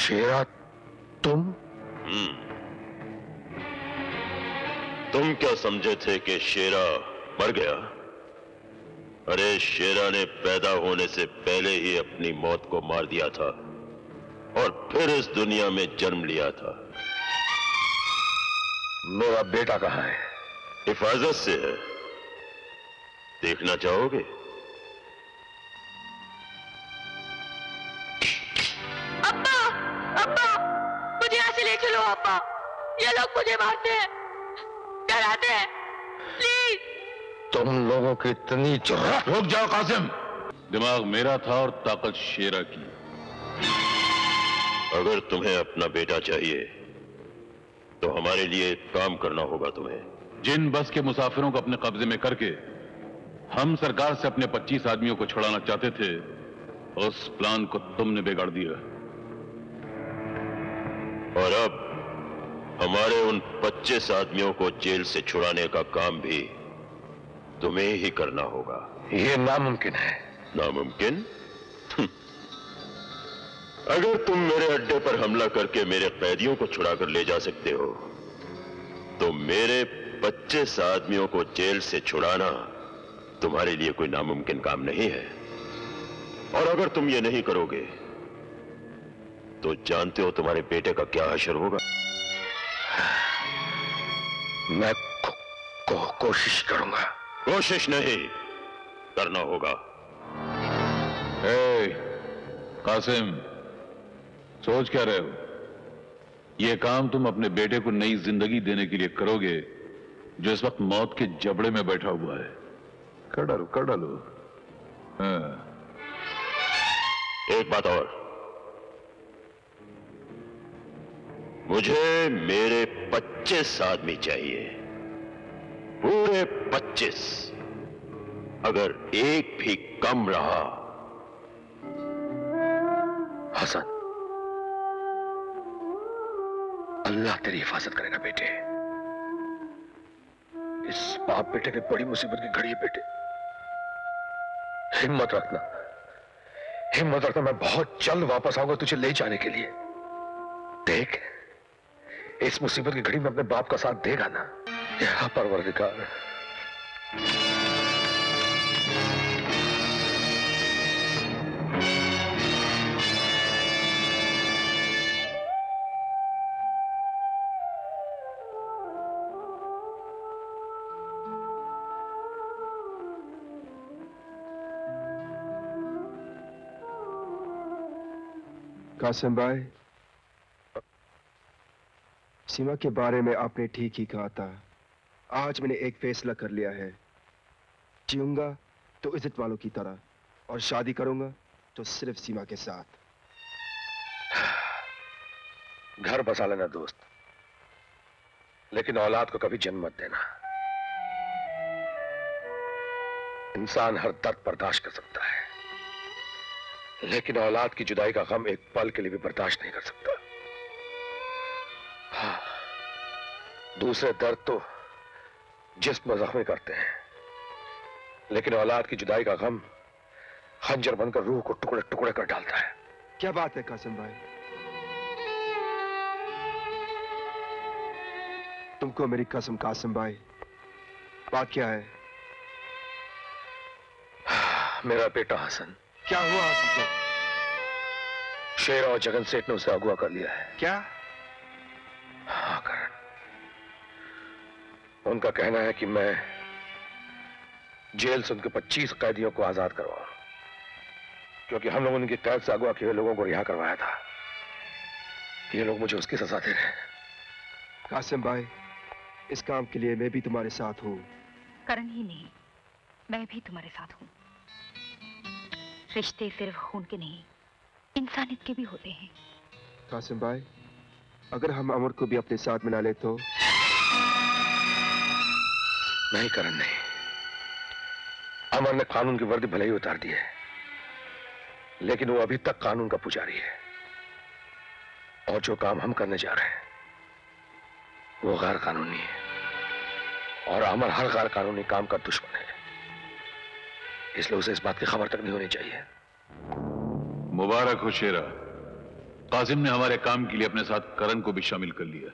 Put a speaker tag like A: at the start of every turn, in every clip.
A: शेरा, तुम?
B: तुम क्या समझे थे कि शेरा मर गया? अरे शेरा ने पैदा होने से पहले ही अपनी मौत को मार दिया था और फिर इस दुनिया में जन्म लिया था।
A: मेरा बेटा कहाँ है?
B: हिफाजत से है, देखना चाहोगे?
C: अब्बा, अब्बा, मुझे यहाँ से ले चलो अब्बा, ये लोग मुझे मारते हैं, डराते हैं, प्लीज।
A: तुम लोगों की इतनी जुर्रत!
D: रुक जाओ कासिम, दिमाग मेरा था और ताकत शेरा की।
B: अगर तुम्हें अपना बेटा चाहिए तो हमारे लिए एक काम करना होगा तुम्हें।
D: जिन बस के मुसाफिरों को अपने कब्जे में करके हम सरकार से अपने 25 आदमियों को छुड़ाना चाहते थे, उस प्लान को तुमने बिगाड़ दिया।
B: और अब हमारे उन 25 आदमियों को जेल से छुड़ाने का काम भी तुम्हें ही करना होगा।
A: ये नामुमकिन है।
B: नामुमकिन? अगर तुम मेरे अड्डे पर हमला करके मेरे कैदियों को छुड़ा कर ले जा सकते हो तो मेरे 25 आदमियों को जेल से छुड़ाना तुम्हारे लिए कोई नामुमकिन काम नहीं है। और अगर तुम ये नहीं करोगे तो जानते हो तुम्हारे बेटे का क्या हशर होगा?
A: मैं कोशिश करूंगा।
B: कोशिश नहीं, करना होगा।
D: कासिम, सोच क्या रहे हो? यह काम तुम अपने बेटे को नई जिंदगी देने के लिए करोगे जो इस वक्त मौत के जबड़े में बैठा हुआ है। कर डालो, कर डालो। हाँ।
B: एक बात और, मुझे मेरे 25 आदमी चाहिए, पूरे 25। अगर एक भी कम रहा।
A: हसन, अल्लाह तेरी हिफाजत करेगा बेटे। इस बाप बेटे की बड़ी मुसीबत की घड़ी है बेटे। हिम्मत रखना, हिम्मत रखना। मैं बहुत जल्द वापस आऊंगा तुझे ले जाने के लिए। देख, इस मुसीबत की घड़ी में अपने बाप का साथ देगा ना? या परवरदिगार।
E: कासिम भाई, सीमा के बारे में आपने ठीक ही कहा था। आज मैंने एक फैसला कर लिया है, जीऊंगा तो इज्जत वालों की तरह और शादी करूंगा तो सिर्फ सीमा के साथ।
A: घर बसा लेना दोस्त, लेकिन औलाद को कभी जन्म मत देना। इंसान हर दर्द बर्दाश्त कर सकता है, लेकिन औलाद की जुदाई का गम एक पल के लिए भी बर्दाश्त नहीं कर सकता। हाँ, दूसरे दर्द तो जिस्म जख्मी करते हैं, लेकिन औलाद की जुदाई का गम खंजर बनकर रूह को टुकड़े टुकड़े कर डालता है।
E: क्या बात है कासिम भाई, तुमको मेरी कसम कासिम भाई, बात क्या है?
A: मेरा बेटा हसन।
E: क्या हुआ हसन को?
A: शेर और जगन सेठ ने उसे अगवा कर लिया है।
E: क्या?
A: हाँ करण, उनका कहना है कि मैं जेल से उनके 25 कैदियों को आजाद करवाऊं, क्योंकि हम लोगों ने उनकी कैद से अगवा किए हुए लोगों को रिहा करवाया था। ये लोग मुझे उसकी सजा दे रहे हैं।
E: कासिम भाई, इस काम के लिए मैं भी तुम्हारे साथ हूं।
F: करण ही नहीं, मैं भी तुम्हारे साथ हूं। रिश्ते सिर्फ खून के नहीं, इंसानियत के भी होते हैं।
E: कासिम भाई, अगर हम अमर को भी अपने साथ मिला ले तो?
A: नहीं करण, नहीं। अमर ने कानून की वर्दी भले ही उतार दी है, लेकिन वो अभी तक कानून का पुजारी है। और जो काम हम करने जा रहे हैं वो गैर कानूनी है, और अमर हर गैर कानूनी काम का दुश्मन है। इसलिए उसे इस बात की खबर तक नहीं होनी चाहिए।
D: मुबारक हो शेरा, कासिम ने हमारे काम के लिए अपने साथ करण को भी शामिल कर लिया।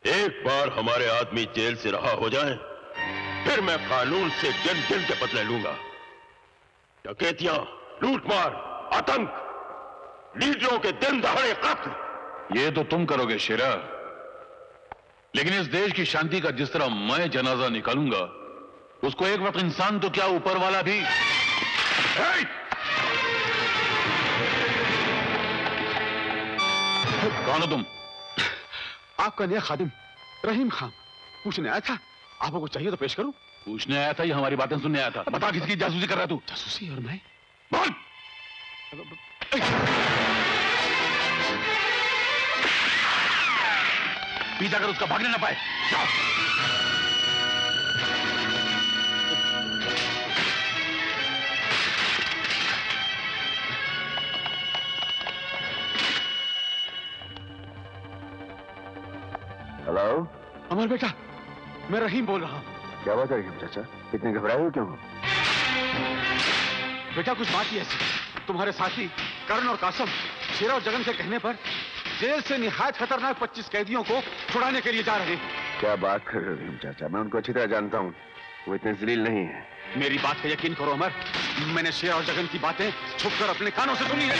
B: एक बार हमारे आदमी जेल से रहा हो जाए, फिर मैं कानून से गिन गिन के बदले लूंगा। डकैतियां, लूटमार, आतंक, लीडरों के दिन दहाड़े कत्ल,
D: ये तो तुम करोगे शेरा, लेकिन इस देश की शांति का जिस तरह मैं जनाजा निकालूंगा, उसको एक वक्त इंसान तो क्या ऊपर वाला भी। कौन हो तुम?
G: आपका नया खादिम रहीम खान पूछने आया था। आपको कुछ चाहिए तो पेश करूं?
D: पूछने आया था या हमारी बातें सुनने आया था? बता, किसकी जासूसी कर रहा तू?
G: जासूसी? और मैं?
D: बोल। पीछा कर उसका भागने ना पाए। जाओ।
E: हेलो
G: अमर बेटा, मैं रहीम बोल रहा हूं।
E: क्या बात है रहीम चाचा, इतने घबराए हो क्यों?
G: बेटा कुछ बात ही ऐसी, तुम्हारे साथी करण और कासम शेरा और जगन के कहने पर जेल से निहायत खतरनाक 25 कैदियों को छुड़ाने के लिए जा रहे हैं।
E: क्या बात कर रहे हो रहीम चाचा, मैं उनको अच्छी तरह जानता हूँ, वो इतने जलील नहीं है।
G: मेरी बात का यकीन करो अमर, मैंने शेरा और जगन की बातें छुपकर अपने कानों से सुनी है।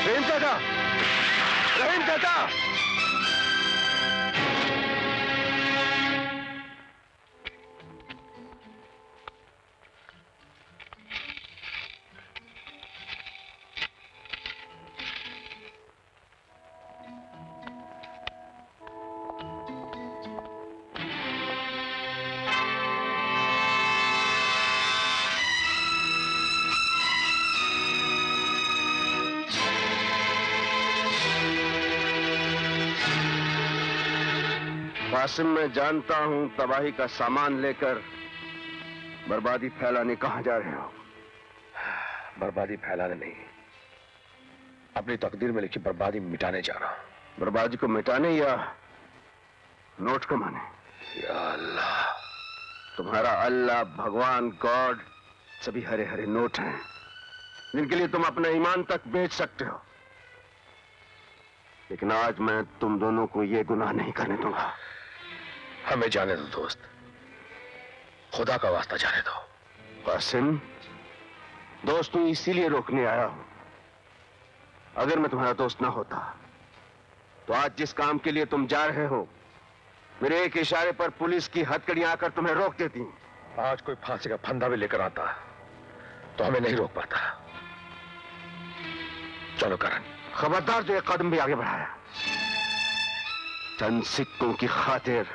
E: रहीम चाचा, रहीम चाचा, कासिम, मैं जानता हूं तबाही का सामान लेकर बर्बादी फैलाने कहां जा रहे हो।
A: बर्बादी फैलाने नहीं, अपनी तकदीर में लिखी बर्बादी मिटाने जा रहा हूं।
E: बर्बादी को मिटाने या नोट कमाने?
A: या अल्लाह,
E: तुम्हारा अल्लाह, भगवान, गॉड सभी हरे हरे नोट हैं जिनके लिए तुम अपना ईमान तक बेच सकते हो। लेकिन आज मैं तुम दोनों को यह गुनाह नहीं करने दूंगा।
A: हमें जाने दो दोस्त, खुदा का वास्ता जाने दो।
E: कासिम, दोस्त तू इसीलिए रोकने आया हूं। अगर मैं तुम्हारा दोस्त ना होता तो आज जिस काम के लिए तुम जा रहे हो, मेरे एक इशारे पर पुलिस की हथकड़ियां आकर तुम्हें रोक देती।
A: आज कोई फांसी का फंदा भी लेकर आता तो हमें नहीं रोक पाता। चलो करण।
E: खबरदार जो एक कदम भी आगे बढ़ाया, चंद सिक्कों की खातिर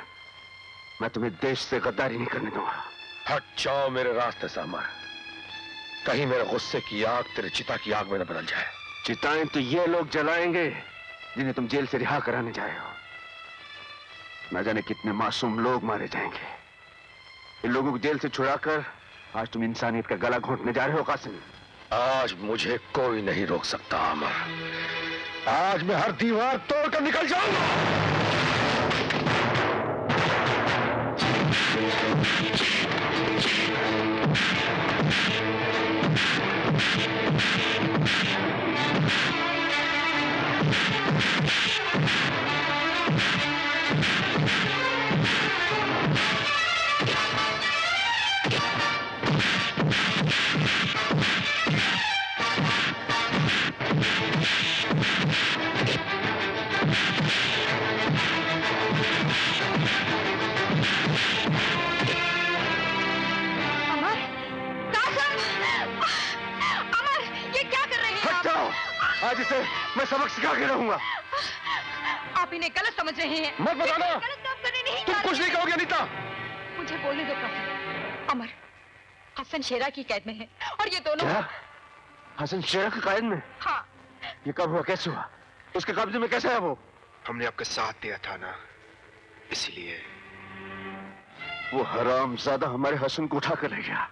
E: मैं तुम्हें देश से गद्दारी नहीं करने दूंगा।
A: हट जाओ मेरे रास्ते से अमर, कहीं मेरे गुस्से की आग तेरे चिता की आग में न बदल जाए।
E: चिताएं तो ये लोग जलाएंगे जिन्हें तुम जेल से रिहा कराने जाए हो। न जाने कितने मासूम लोग मारे जाएंगे। इन लोगों को जेल से छुड़ाकर आज तुम इंसानियत का गला घोंटने जा रहे हो कासिम।
A: आज मुझे कोई नहीं रोक सकता अमर, आज मैं हर दीवार तोड़कर निकल जाऊंगा। आज इसे मैं सबक सिखा के रहूंगा।
F: आप इन्हें गलत समझ रहे हैं।
A: मत बताना,
F: गलत काम करने नहीं
A: तुम कुछ नहीं कहोगे अनीता।
F: मुझे बोलने दो कासिम। अमर, हसन शेरा की कैद में है और ये दोनों।
E: क्या? हसन शेरा की कैद में?
F: हाँ।
E: ये कब हुआ, कैसे हुआ, उसके कब्जे में कैसे है वो? हमने आपका साथ दिया था ना, इसीलिए। वो हरामजादा हमारे हसन को उठा कर ले गया।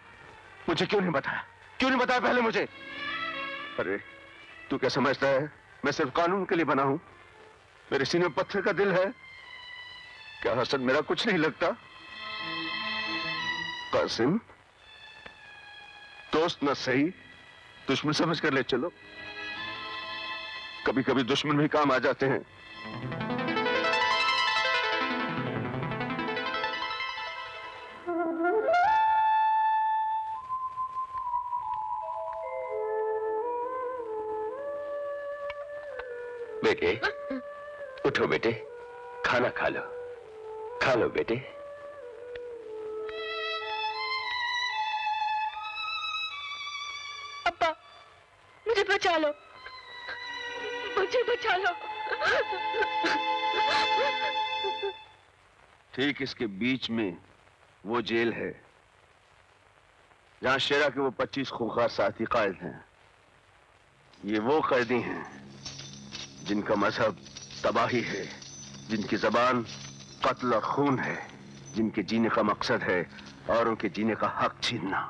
E: मुझे क्यों नहीं बताया, क्यों नहीं बताया पहले मुझे? अरे तू क्या समझता है मैं सिर्फ कानून के लिए बना हूं? मेरे सीने में पत्थर का दिल है क्या? हसन मेरा कुछ नहीं लगता? कासिम, दोस्त न सही दुश्मन समझ कर ले चलो। कभी कभी दुश्मन भी काम आ जाते हैं।
B: बेटे, उठो बेटे, खाना खा लो, खा लो बेटे।
C: अब्बा, मुझे बचा लो, मुझे बचा लो।
E: ठीक इसके बीच में वो जेल है जहां शेरा के वो 25 खूंखार साथी कैद हैं। ये वो कैदी हैं जिनका मजहब तबाही है, जिनकी जबान कत्ल और खून है, जिनके जीने का मकसद है औरों के जीने का हक छीनना।